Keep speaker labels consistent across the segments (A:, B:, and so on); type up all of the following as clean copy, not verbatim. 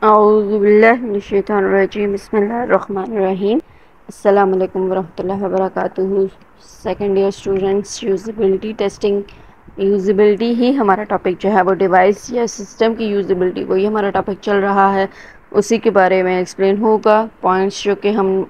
A: औज़ुबिल्लाहिमिनश्शैतानिर्रजीम बिस्मिल्लाहिर्रहमानिर्रहीम। अस्सलाम वालेकुम वरहमतुल्लाहि वबरकातुहू। Second year students, usability testing. Usability ही हमारा टॉपिक जो है वो डिवाइस या सिस्टम की यूज़बिलिटी, वही हमारा टॉपिक चल रहा है। उसी के बारे में एक्सप्लेन होगा पॉइंट्स जो कि हम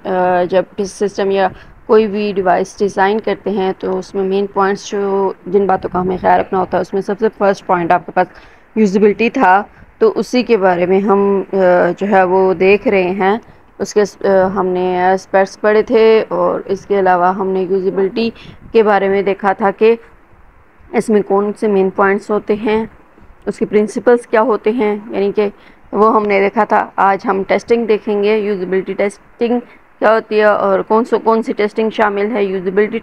A: जब सिस्टम या कोई भी डिवाइस डिज़ाइन करते हैं तो उसमें मेन पॉइंट्स जो जिन बातों का हमें ख्याल रखना होता है, उसमें सबसे फर्स्ट पॉइंट आपके पास यूज़बिलिटी था, तो उसी के बारे में हम जो है वो देख रहे हैं। उसके हमने एस्पेक्ट्स पढ़े थे और इसके अलावा हमने यूज़बिलिटी के बारे में देखा था कि इसमें कौन से मेन पॉइंट्स होते हैं, उसके प्रिंसिपल्स क्या होते हैं, यानी कि वो हमने देखा था। आज हम टेस्टिंग देखेंगे, यूज़बिलिटी टेस्टिंग क्या होती है और कौन सी टेस्टिंग शामिल है। Usability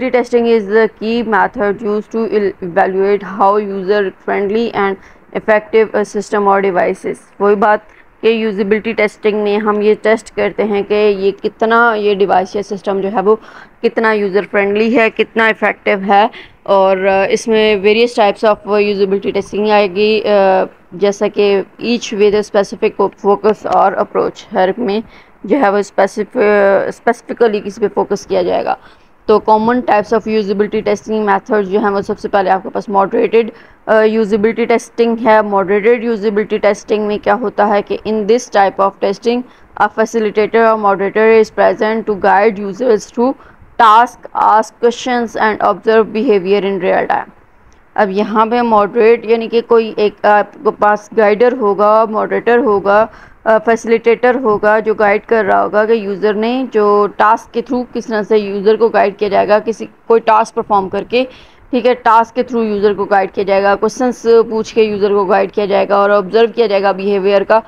A: testing is the key method use to evaluate how user friendly and effective a system और डिवाइसेस। वही बात कि यूज़बिलिटी टेस्टिंग में हम ये टेस्ट करते हैं कि ये डिवाइस या सिस्टम जो है वो कितना यूज़र फ्रेंडली है, कितना इफ़ेक्टिव है। और इसमें various types of usability testing आएगी, जैसा कि ईच विद स्पेसिफिक फोकस और अप्रोच। हर में जो है वो स्पेसिफिकली किसी पे फोकस किया जाएगा। तो common types of usability testing methods जो हैं वो सबसे पहले आपके पास मॉडरेटेड यूज़बिलिटी टेस्टिंग है। मॉडरेटेड यूज़बिलिटी टेस्टिंग में क्या होता है कि in this type of testing a facilitator और moderator is present to guide users through task, ask questions and observe behaviour in real time. अब यहाँ पे मॉडरेट यानी कि कोई एक आपके पास गाइडर होगा, मॉडरेटर होगा, फैसिलिटेटर होगा जो गाइड कर रहा होगा कि यूज़र ने जो टास्क के थ्रू किस तरह से यूज़र को गाइड किया जाएगा, कोई टास्क परफॉर्म करके, ठीक है, टास्क के थ्रू यूज़र को गाइड किया जाएगा, क्वेश्चंस पूछ के यूज़र को गाइड किया जाएगा और ऑब्जर्व किया जाएगा बिहेवियर का।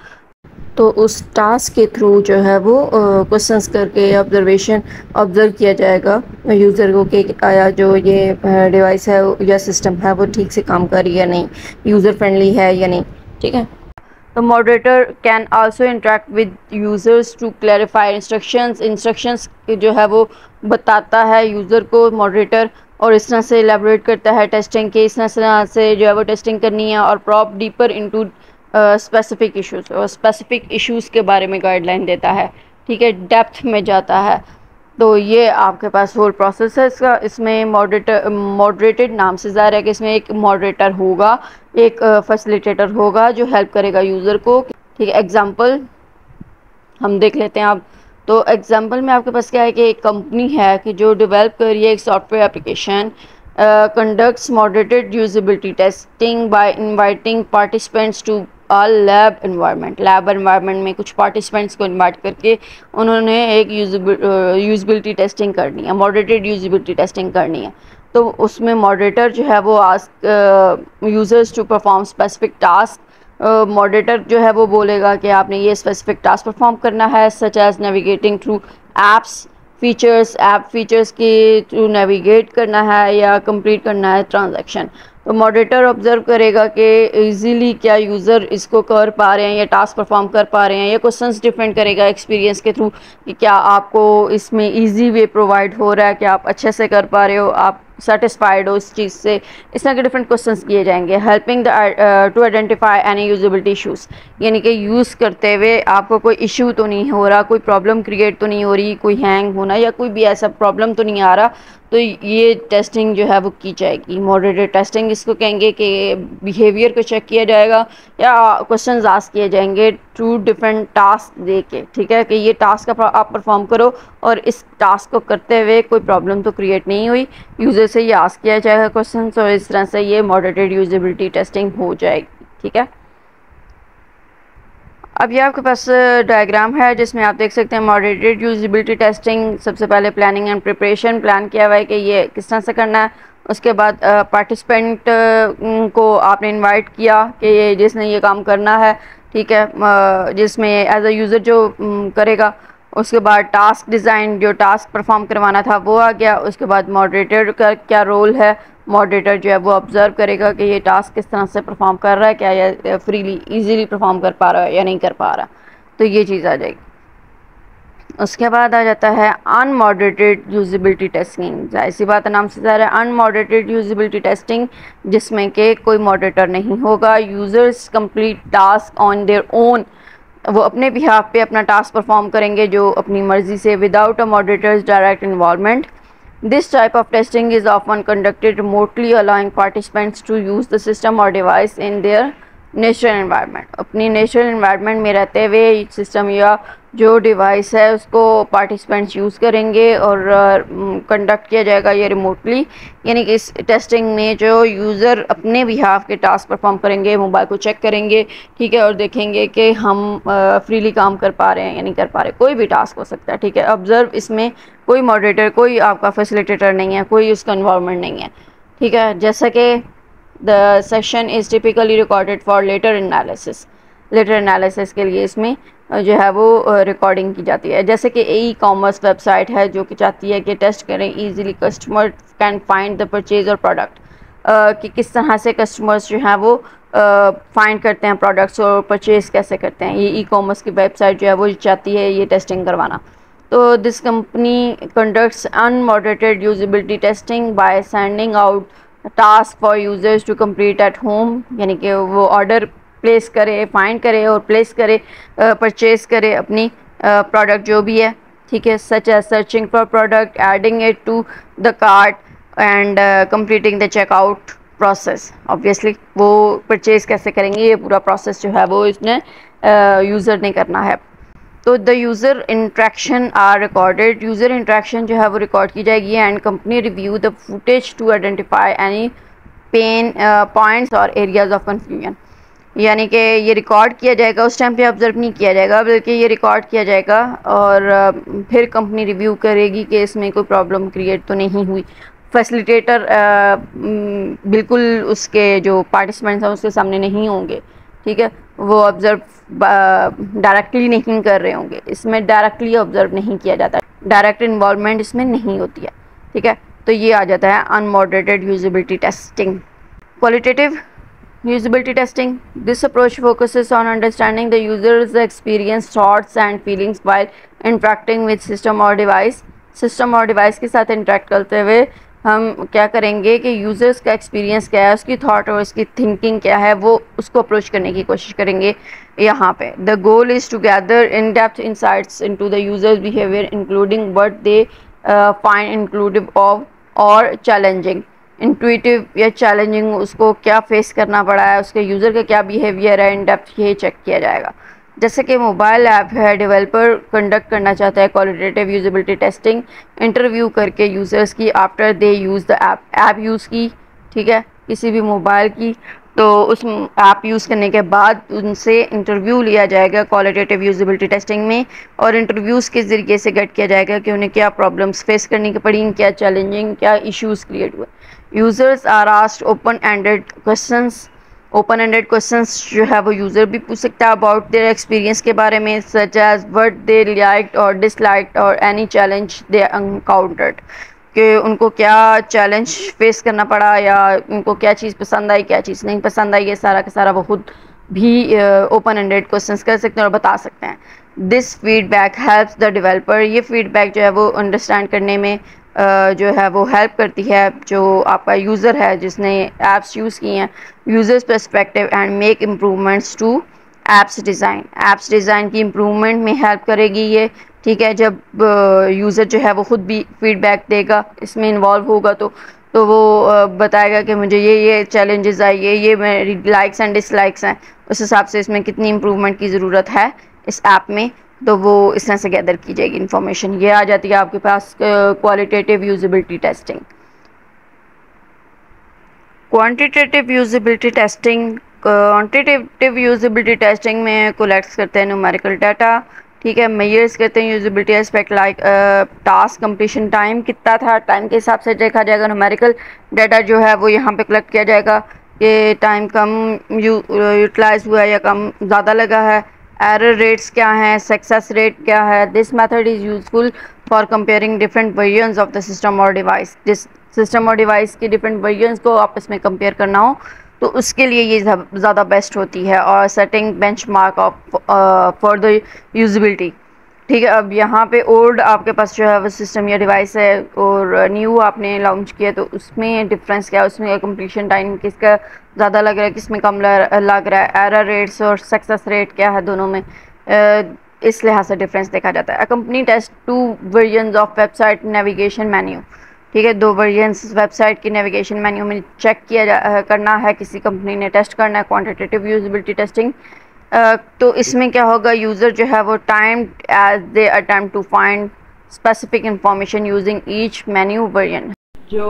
A: तो उस टास्क के थ्रू जो है वो क्वेश्चंस करके ऑब्ज़र्व किया जाएगा यूज़र को कि आया जो ये डिवाइस है या सिस्टम है वो ठीक से काम कर रही है या नहीं, यूज़र फ्रेंडली है या नहीं, ठीक है। तो moderator can also interact with users to clarify instructions जो है वो बताता है यूज़र को मॉडरेटर, और इस तरह से एलेबोरेट करता है टेस्टिंग के, इस तरह से जो है वो टेस्टिंग करनी है और prop deeper into specific issues, और स्पेसिफिक इश्यूज़ के बारे में गाइडलाइन देता है, ठीक है, डेप्थ में जाता है। तो ये आपके पास होल प्रोसेस है इसका। इसमें मॉडरेटेड नाम से ज़ाहिर है कि इसमें एक मॉडरेटर होगा, एक फैसिलिटेटर होगा जो हेल्प करेगा यूज़र को, ठीक है। एग्जांपल हम देख लेते हैं अब। तो एग्जांपल में आपके पास क्या है कि एक कंपनी है कि जो डेवलप कर रही है एक software application, conducts moderated usability testing by inviting participants to a lab environment। Lab environment में कुछ पार्टिसिपेंट्स को इनवाइट करके उन्होंने एक यूजबिलिटी टेस्टिंग करनी है, मॉडरेटेड यूजबिलिटी टेस्टिंग करनी है। तो उसमें मॉडरेटर जो है वो ask users to perform specific task. Moderator जो है वो बोलेगा कि आपने ये स्पेसिफिक टास्क परफॉर्म करना है, such as navigating through apps app features के थ्रू नेविगेट करना है या कंप्लीट करना है ट्रांजैक्शन। तो मॉडरेटर ऑब्जर्व करेगा कि इजीली क्या यूज़र इसको कर पा रहे हैं या टास्क परफॉर्म कर पा रहे हैं, या क्वेश्चंस डिफेंड करेगा एक्सपीरियंस के थ्रू कि क्या आपको इसमें इजी वे प्रोवाइड हो रहा है, कि आप अच्छे से कर पा रहे हो, आप सेटिस्फाइड हो इस चीज़ से। इस तरह के डिफरेंट क्वेश्चंस किए जाएंगे। Helping to identify any usability issues, यानी कि यूज़ करते हुए आपको कोई इशू तो नहीं हो रहा, कोई प्रॉब्लम क्रिएट तो नहीं हो रही, कोई हैंग होना या कोई भी ऐसा प्रॉब्लम तो नहीं आ रहा, तो ये टेस्टिंग जो है वो की जाएगी। मॉडरेटेड टेस्टिंग इसको कहेंगे कि बिहेवियर को चेक किया जाएगा या क्वेश्चंस आस्क किए जाएंगे थ्रू डिफरेंट टास्क दे के, ठीक है, कि ये टास्क आप परफॉर्म करो और इस टास्क को करते हुए कोई प्रॉब्लम तो क्रिएट नहीं हुई, यूज़र से ये आस्क किया जाएगा क्वेश्चन, और इस तरह से ये मॉडरेटेड यूजेबिलिटी टेस्टिंग हो जाएगी, ठीक है। अब ये आपके पास डायग्राम है जिसमें आप देख सकते हैं मॉडरेटेड यूजेबिलिटी टेस्टिंग। सबसे पहले प्लानिंग एंड प्रिपरेशन, प्लान किया हुआ है कि ये किस तरह से करना है। उसके बाद पार्टिसिपेंट को आपने इनवाइट किया कि ये जिसने ये काम करना है, ठीक है, जिसमें एज अ यूज़र जो करेगा। उसके बाद टास्क डिज़ाइन, जो टास्क परफॉर्म करवाना था वो आ गया। उसके बाद मॉडरेटर का क्या रोल है, मॉडरेटर जो है वो ऑब्जर्व करेगा कि ये टास्क किस तरह से परफॉर्म कर रहा है, क्या ये फ्रीली इजीली परफॉर्म कर पा रहा है या नहीं कर पा रहा, तो ये चीज़ आ जाएगी। उसके बाद आ जाता है अनमॉडरेटेड यूजिबिलिटी टेस्टिंग। जाहिर सी बात है, नाम से ज़ाहिर है अनमॉडरेटेड यूजिबिलिटी टेस्टिंग, जिसमें कि कोई मॉडरेटर नहीं होगा। Users complete task on their own, वो अपने बिहाफ पे अपना टास्क परफॉर्म करेंगे जो अपनी मर्जी से, without a moderator's direct involvement. This type of testing is often conducted remotely, allowing participants to use the system और device in their natural environment. अपनी नेचुरल एनवायरनमेंट में रहते हुए सिस्टम या जो डिवाइस है उसको पार्टिसिपेंट्स यूज़ करेंगे और कंडक्ट किया जाएगा ये रिमोटली। यानी कि इस टेस्टिंग में जो यूज़र अपने बिहाफ के टास्क परफॉर्म करेंगे, मोबाइल को चेक करेंगे, ठीक है, और देखेंगे कि हम फ्रीली काम कर पा रहे हैं या नहीं कर पा रहे। कोई भी टास्क हो सकता है, ठीक है। ऑब्जर्व, इसमें कोई मॉडरेटर, कोई आपका फैसिलिटेटर नहीं है, कोई उसका इन्वॉल्वमेंट नहीं है, ठीक है। जैसा कि the session is typically recorded for later analysis, later analysis के लिए इसमें जो है वो रिकॉर्डिंग की जाती है। जैसे कि ई कॉमर्स वेबसाइट है जो कि चाहती है कि टेस्ट करें easily customer can find the purchase और प्रोडक्ट, कि किस तरह से कस्टमर्स जो हैं वो फाइंड करते हैं प्रोडक्ट्स और परचेज़ कैसे करते हैं। ये ई कॉमर्स की वेबसाइट जो है वो चाहती है ये टेस्टिंग करवाना। तो this company conducts unmoderated usability testing by sending out task for users to complete at home, यानी कि वो ऑर्डर प्लेस करे, फाइंड करे और प्लेस करे, परचेज़ करे अपनी प्रोडक्ट जो भी है, ठीक है। Such as searching for product, adding it to the cart and completing the checkout process. Obviously वो परचेज़ कैसे करेंगे, ये पूरा प्रोसेस जो है वो इसने यूज़र ने करना है। तो the user interaction are recorded, user interaction जो है वो रिकॉर्ड की जाएगी and company review the footage to identify any pain points और एरियाज ऑफ कन्फ्यूजन। यानी कि ये रिकॉर्ड किया जाएगा, उस टाइम पे ऑब्जर्व नहीं किया जाएगा, बल्कि ये रिकॉर्ड किया जाएगा और फिर कंपनी रिव्यू करेगी कि इसमें कोई प्रॉब्लम क्रिएट तो नहीं हुई। फैसिलिटेटर बिल्कुल उसके जो पार्टिसिपेंट्स हैं उसके सामने नहीं होंगे, ठीक है। वो ऑब्ज़र्व डायरेक्टली नहीं कर रहे होंगे, इसमें डायरेक्टली ऑब्ज़र्व नहीं किया जाता, डायरेक्ट इन्वॉल्वमेंट इसमें नहीं होती है, ठीक है। तो ये आ जाता है unmoderated usability testing. Qualitative usability testing, this approach focuses on understanding the user's experience, thoughts and feelings while interacting with system or device। system और device के साथ interact करते हुए हम क्या करेंगे कि यूज़र्स का एक्सपीरियंस क्या है, उसकी थॉट और उसकी थिंकिंग क्या है, वो उसको अप्रोच करने की कोशिश करेंगे यहाँ पे। The goal is to gather in depth insights into the users behaviour including what they find inclusive of और चैलेंजिंग। इंट्यूटिव या चैलेंजिंग, उसको क्या फेस करना पड़ा है, उसके यूज़र का क्या बिहेवियर है, इन डेप्थ ये चेक किया जाएगा। जैसे कि मोबाइल ऐप है, डेवलपर कंडक्ट करना चाहता है क्वालिटेटिव यूजिबिलिटी टेस्टिंग इंटरव्यू करके यूज़र्स की after they use the app use की, ठीक है, किसी भी मोबाइल की। तो उस ऐप यूज़ करने के बाद उनसे इंटरव्यू लिया जाएगा क्वालिटेटिव यूजिबिलिटी टेस्टिंग में, और इंटरव्यूज़ के ज़रिए से गेट किया जाएगा कि उन्हें क्या प्रॉब्लम्स फेस करनी पड़ी, क्या चैलेंजिंग, क्या इश्यूज़ क्रिएट हुए। Users are asked open ended questions, open ended questions जो है वो यूज़र भी पूछ सकता है अबाउट देयर एक्सपीरियंस के बारे में, such as what they liked और डिसलाइक्ड और एनी चैलेंज दे एनकाउंटर्ड, कि उनको क्या चैलेंज फेस करना पड़ा या उनको क्या चीज़ पसंद आई, क्या चीज़ नहीं पसंद आई। ये सारा का सारा वो खुद भी ओपन एंडेड क्वेश्चंस कर सकते हैं और बता सकते हैं। This feedback helps the developer, ये फीडबैक जो है वो अंडरस्टैंड करने में जो है वो हेल्प करती है जो आपका यूज़र है जिसने ऐप्स यूज़ की हैं, users perspective and make improvements to apps design. Apps design की इम्प्रूवमेंट में हेल्प करेगी ये, ठीक है। जब यूज़र जो है वो ख़ुद भी फीडबैक देगा, इसमें इन्वॉल्व होगा, तो वो बताएगा कि मुझे ये चैलेंजेस आई, ये मेरी लाइक्स एंड डिसलाइक्स हैं, उस हिसाब से इसमें कितनी इम्प्रूवमेंट की ज़रूरत है इस ऐप में, तो वो इस तरह से गैदर की जाएगी इन्फॉर्मेशन। ये आ जाती है आपके पास qualitative usability testing. Quantitative usability testing, quantitative usability testing में कलेक्ट करते हैं न्यूमेरिकल डाटा, ठीक है। मेजर्स करते हैं usability aspect like task completion time कितना था, टाइम के हिसाब से देखा जाएगा। न्यूमेरिकल डाटा जो है वो यहाँ पे कलेक्ट किया जाएगा कि टाइम कम यूटिलाइज हुआ है या कम ज़्यादा लगा है, एरर रेट्स क्या हैं, सक्सेस रेट क्या है। This method is useful for comparing different versions of the system और डिवाइस। जिस सिस्टम और डिवाइस की डिफरेंट वर्जन्स को आपस में कंपेयर करना हो तो उसके लिए ये ज़्यादा बेस्ट होती है। और setting benchmark of for the usability, ठीक है। अब यहाँ पे ओल्ड आपके पास जो है वो सिस्टम या डिवाइस है और न्यू आपने लॉन्च किया, तो उसमें डिफरेंस क्या है, उसमें कंप्लीशन टाइम किसका ज़्यादा लग रहा है, किसमें कम लग रहा है, एरर रेट्स और सक्सेस रेट क्या है दोनों में, इस लिहाज से डिफरेंस देखा जाता है। A company test 2 versions of website navigation menu. ठीक है, 2 वर्जन्स वेबसाइट की नेविगेशन मेन्यू में चेक करना है, किसी कंपनी ने टेस्ट करना है, क्वांटिटेटिव यूजिबिलिटी टेस्टिंग। तो इसमें क्या होगा, यूज़र जो है वो timed as they attempt to find specific information using each menu version. जो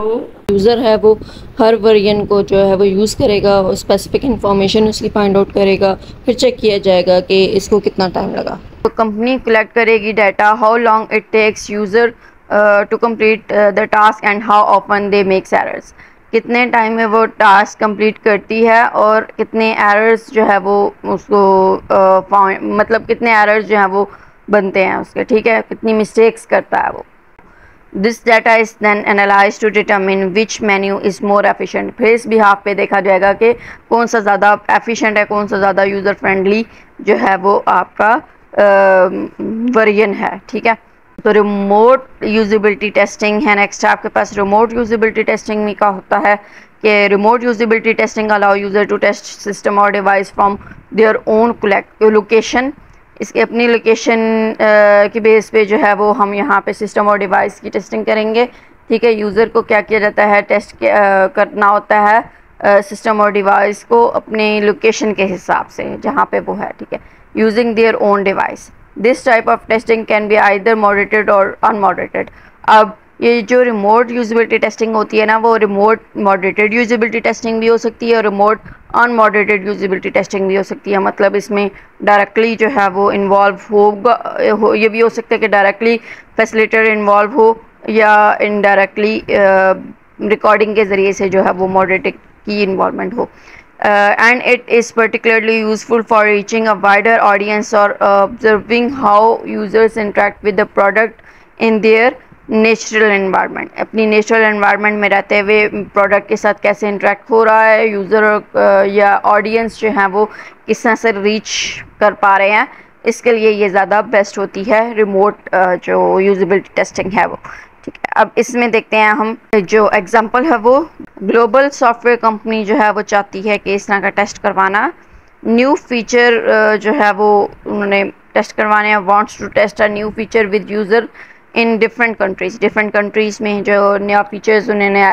A: यूज़र है वो हर वर्जन को जो है वो यूज़ करेगा और स्पेसिफिक इंफॉर्मेशन उसकी फाइंड आउट करेगा, फिर चेक किया जाएगा कि इसको कितना टाइम लगा। तो कंपनी कलेक्ट करेगी data, how long it takes user to complete the task and how often they makes errors. कितने टाइम में वो टास्क कंप्लीट करती है और कितने एरर्स जो है वो उसको मतलब कितने एरर्स जो है वो बनते हैं उसके। ठीक है, कितनी मिस्टेक्स करता है वो। This data is then analyse to determine which menu is more efficient. फिर इस बिहाफ पे देखा जाएगा कि कौन सा ज़्यादा एफिशिएंट है, कौन सा ज़्यादा यूज़र फ्रेंडली जो है वो आपका वर्जन है। ठीक है, तो रिमोट यूजिबिलिटी टेस्टिंग है नेक्स्ट आपके पास। रिमोट यूजिबिलिटी टेस्टिंग में क्या होता है कि remote usability testing allow user to test system और device from their own location. इसके अपनी लोकेशन की बेस पे जो है वो हम यहाँ पे सिस्टम और डिवाइस की टेस्टिंग करेंगे। ठीक है, यूज़र को क्या किया जाता है, टेस्ट करना होता है सिस्टम और डिवाइस को अपने लोकेशन के हिसाब से जहाँ पे वो है। ठीक है, using their own device. This type of testing can be either moderated और अनमॉडरेटेड। अब ये जो रिमोट यूजिबिलिटी टेस्टिंग होती है ना, वो रिमोट मॉडरेटेड यूजिबिलिटी टेस्टिंग भी हो सकती है और रिमोट अनमॉडरेटेड यूजिबिलिटी टेस्टिंग भी हो सकती है। मतलब इसमें डायरेक्टली जो है वो इन्वॉल्व होगा ये भी हो सकता है कि डायरेक्टली फैसिलिटेटर इन्वॉल्व हो या इनडायरेक्टली रिकॉर्डिंग के ज़रिए से जो है वो मॉडरेटेड की इन्वॉल्वमेंट हो। And it is particularly useful for reaching a wider audience or observing how users interact with the product in their natural environment. अपनी नेचुरल एनवायरनमेंट में रहते हुए प्रोडक्ट के साथ कैसे इंटरेक्ट हो रहा है यूज़र या ऑडियंस जो है वो किस तरह से रीच कर पा रहे हैं, इसके लिए ये ज़्यादा बेस्ट होती है रिमोट जो यूजिबिलिटी टेस्टिंग है वो। ठीक है, अब इसमें देखते हैं हम जो एग्जांपल है वो ग्लोबल सॉफ्टवेयर कंपनी जो है वो चाहती है कि इस तरह का टेस्ट करवाना। न्यू फीचर जो है वो उन्होंने टेस्ट करवाने हैं, wants to test a new feature with user in different countries. Different countries में जो नया फीचर्स उन्होंने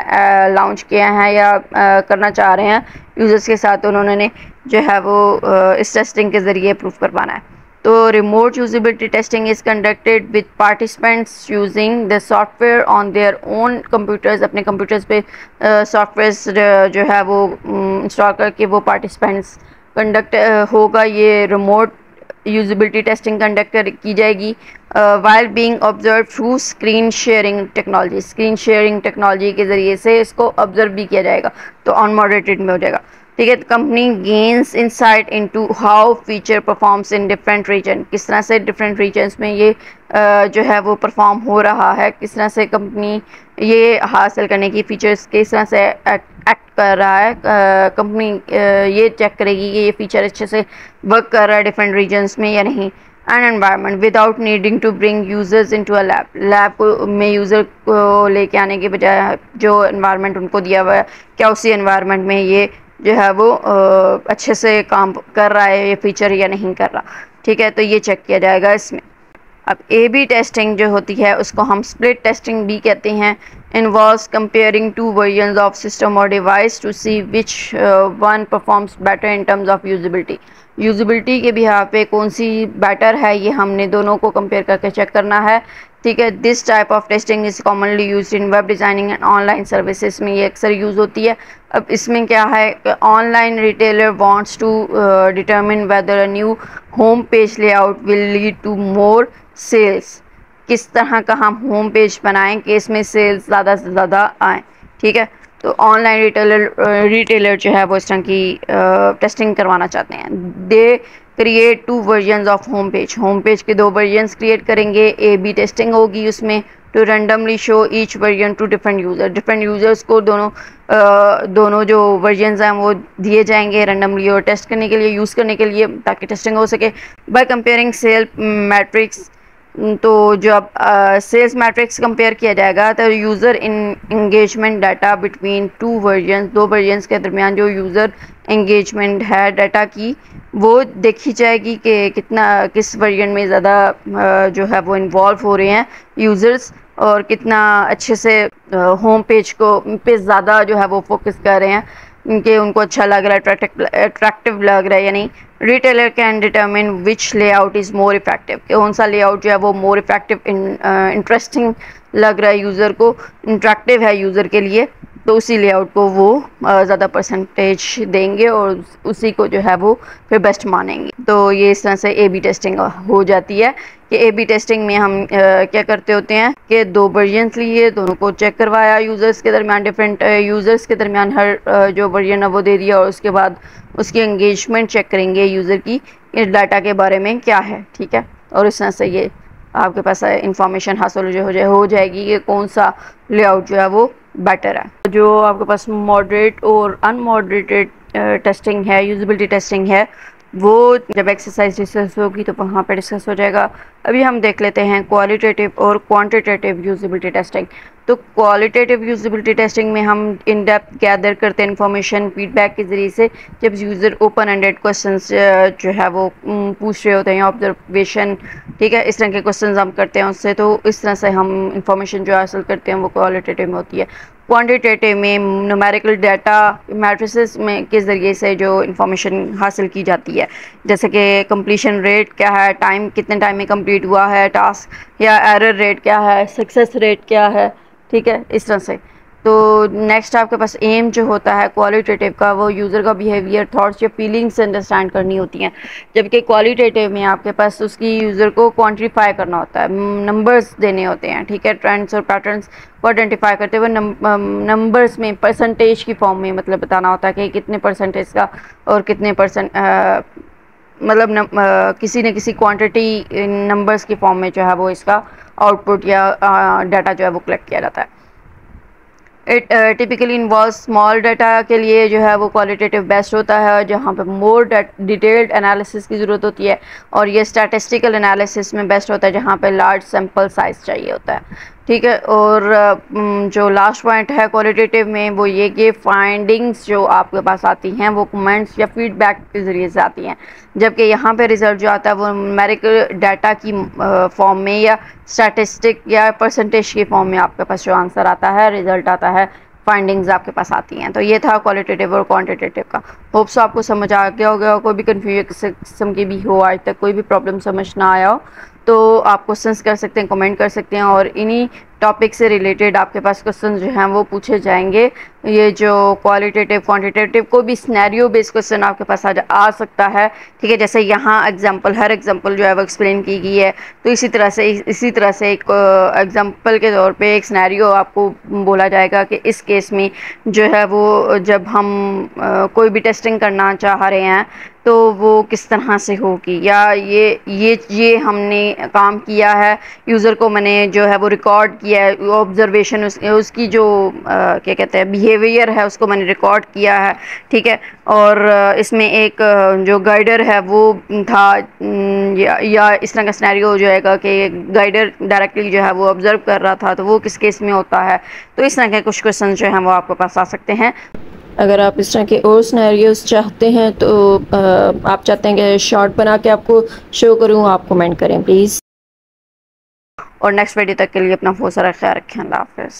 A: लॉन्च किया है या करना चाह रहे हैं यूज़र्स के साथ, उन्होंने जो है वो इस टेस्टिंग के ज़रिए प्रूव करवाना है। तो remote usability testing is conducted with participants using the software on their own computers. अपने कंप्यूटर्स पे सॉफ्टवेयर जो है वो इंस्टॉल करके वो पार्टिसिपेंट्स कंडक्ट होगा। ये रिमोट यूजिबिलिटी टेस्टिंग कंडक्ट की जाएगी while being observe through screen sharing technology. Screen sharing technology के ज़रिए से इसको ऑब्जर्व भी किया जाएगा, तो अनमॉडरेटेड में हो जाएगा। ठीक है, company gains insight into how feature performs in different region. किस तरह से डिफरेंट रीजन्स में ये जो है वो परफॉर्म हो रहा है, किस तरह से कंपनी ये हासिल करने की फीचर्स किस तरह से एक्ट कर रहा है। कंपनी ये चेक करेगी कि ये फीचर अच्छे से वर्क कर रहा है डिफरेंट रीजन्स में या नहीं। And environment without needing to bring users into a lab को में यूज़र को लेके आने के बजाय जो एनवायरनमेंट उनको दिया हुआ है, क्या उसी एनवायरनमेंट में ये जो है वो अच्छे से काम कर रहा है ये फीचर या नहीं कर रहा। ठीक है, तो ये चेक किया जाएगा इसमें। अब ए बी टेस्टिंग जो होती है उसको हम स्प्लिट टेस्टिंग भी कहते हैं। Involves comparing two versions of system और device to see which one performs better in terms of usability. Usability के बिहाफ पे कौन सी बेटर है ये हमने दोनों को कंपेयर करके चेक करना है। ठीक है, this type of testing is commonly used in web designing and online services में ये अक्सर यूज़ होती है। अब इसमें क्या है कि online retailer wants to determine whether a new home page layout will lead to more sales. किस तरह का हम होम पेज बनाएं कि इसमें सेल्स ज़्यादा से ज़्यादा आएँ। ठीक है, तो ऑनलाइन रिटेलर जो है वो इस तरह की टेस्टिंग करवाना चाहते हैं। They create 2 versions of home page के 2 वर्जन्स क्रिएट करेंगे। ए बी टेस्टिंग होगी उसमें to randomly show each version to different users को दोनों जो वर्जन्स हैं वो दिए जाएंगे रैंडमली और टेस्ट करने के लिए यूज़ करने के लिए ताकि टेस्टिंग हो सके। बाय कंपेयरिंग सेल मैट्रिक्स तो जो अब सेल्स मैट्रिक्स कंपेयर किया जाएगा तो user engagement data between two version, दो वर्जन्स के दरमियान जो यूज़र इंगेजमेंट है डाटा की वो देखी जाएगी कि कितना किस वर्जन में ज़्यादा जो है वो इन्वॉल्व हो रहे हैं यूज़र्स, और कितना अच्छे से होम पेज को पे ज़्यादा जो है वो फोकस कर रहे हैं, उनके उनको अच्छा लग रहा है, अट्रैक्टिव लग रहा है या नहीं। Retailer can determine which layout is more effective, कौन सा लेआउट जो है वो मोर इफेक्टिव इंटरेस्टिंग लग रहा है यूज़र को, इंटरेक्टिव है यूज़र के लिए, तो उसी लेआउट को वो ज़्यादा परसेंटेज देंगे और उसी को जो है वो फिर बेस्ट मानेंगे। तो ये इस तरह से ए बी टेस्टिंग हो जाती है कि ए बी टेस्टिंग में हम क्या करते होते हैं कि दो वर्जन्स लिए, दोनों को चेक करवाया यूज़र्स के दरमियान, डिफरेंट यूज़र्स के दरमियान हर जो वर्जन है वो दे दिया, और उसके बाद उसकी एंगेजमेंट चेक करेंगे यूज़र की इस डाटा के बारे में क्या है, ठीक है। और इस तरह से ये आपके पास इंफॉर्मेशन हासिल हो जाएगी कि कौन सा लेआउट जो है वो बेटर है। जो आपके पास मॉडरेट और अनमॉडरेटेड टेस्टिंग है, यूजेबिलिटी टेस्टिंग है, वो जब एक्सरसाइज डिस्कस होगी तो वहाँ पे डिस्कस हो जाएगा। अभी हम देख लेते हैं क्वालिटेटिव और क्वांटिटेटिव यूजेबिलिटी टेस्टिंग। तो क्वालिटेटिव यूजेबिलिटी टेस्टिंग में हम इन डेप्थ गैदर करते हैं इन्फॉर्मेशन फीडबैक के ज़रिए से, जब यूज़र ओपन एंडेड क्वेश्चंस जो है वो पूछ रहे होते हैं, ऑब्जर्वेशन, ठीक है, इस तरह के क्वेश्चंस हम करते हैं उससे, तो इस तरह से हम इंफॉर्मेशन जो हासिल करते हैं वो क्वालिटेटिव में होती है। क्वांटिटेटिव में न्यूमेरिकल डाटा मैट्रिसेस में के ज़रिए से जो इंफॉर्मेशन हासिल की जाती है, जैसे कि कंप्लीशन रेट क्या है, टाइम कितने टाइम में कंप्लीट हुआ है टास्क, या एरर रेट क्या है, सक्सेस रेट क्या है, ठीक है, इस तरह से। तो नेक्स्ट आपके पास एम जो होता है क्वालिटेटिव का, वो यूज़र का बिहेवियर, थॉट्स या फीलिंग्स अंडरस्टैंड करनी होती हैं, जबकि क्वालिटेटिव में आपके पास उसकी यूज़र को क्वांटिफाई करना होता है, नंबर्स देने होते हैं, ठीक है, ट्रेंड्स और पैटर्न्स को आइडेंटिफाई करते हुए नंबर्स में परसेंटेज की फॉर्म में मतलब बताना होता है कि कितने परसेंटेज का और कितने परसेंट मतलब किसी न किसी क्वांटिटी नंबर्स की फॉर्म में जो है वो इसका आउटपुट या डाटा जो है वो कलेक्ट किया जाता है। It typically involve small data के लिए जो है वो क्वालिटेटिव बेस्ट होता है, जहाँ पे मोर डिटेल्ड एनालिसिस की ज़रूरत होती है, और ये स्टैटिस्टिकल एनालिसिस में बेस्ट होता है जहाँ पे लार्ज सैम्पल साइज चाहिए होता है, ठीक है। और जो लास्ट पॉइंट है क्वालिटेटिव में वो ये कि फाइंडिंग्स जो आपके पास आती हैं वो कमेंट्स या फीडबैक के ज़रिए से आती हैं, जबकि यहाँ पे रिज़ल्ट जो आता है वो न्यूमेरिकल डाटा की फॉर्म में या स्टैटिस्टिक या परसेंटेज की फॉर्म में आपके पास जो आंसर आता है, रिज़ल्ट आता है, फाइंडिंग्स आपके पास आती हैं। तो ये था क्वालिटेटिव और क्वांटिटेटिव का। होप्स आपको समझ आ गया होगा। कोई भी कन्फ्यूजन किस्म की भी हो, आज तक कोई भी प्रॉब्लम समझ ना आया हो, तो आप क्वेश्चंस कर सकते हैं, कमेंट कर सकते हैं, और इन्हीं टॉपिक से रिलेटेड आपके पास क्वेश्चन जो हैं वो पूछे जाएंगे। ये जो क्वालिटेटिव क्वांटिटेटिव कोई भी सिनेरियो बेस्ड क्वेश्चन आपके पास आ सकता है, ठीक है। जैसे यहाँ एग्जांपल, हर एग्जांपल जो है वो एक्सप्लेन की गई है, तो इसी तरह से एक एग्जांपल के तौर पे एक सिनेरियो आपको बोला जाएगा कि इस केस में जो है वो जब हम कोई भी टेस्टिंग करना चाह रहे हैं तो वो किस तरह से होगी, या ये हमने काम किया है, यूज़र को मैंने जो है वो रिकॉर्ड किया है, ऑब्जर्वेशन उसकी जो क्या कहते हैं बिहेवियर है उसको मैंने रिकॉर्ड किया है, ठीक है। और इसमें एक जो गाइडर है वो था, या इस तरह का सिनेरियो हो जाएगा कि गाइडर डायरेक्टली जो है वो ऑब्जर्व कर रहा था, तो वो किस केस में होता है। तो इस तरह के कुछ क्वेश्चन जो हैं वो आपके पास आ सकते हैं। अगर आप इस तरह के और सिनेरियोस चाहते हैं तो आप चाहते हैं कि शॉर्ट बना के आपको शो करूं, आप कमेंट करें प्लीज़। और नेक्स्ट वीडियो तक के लिए अपना बहुत सारा ख्याल रखें। अल्लाह हाफ़िज़।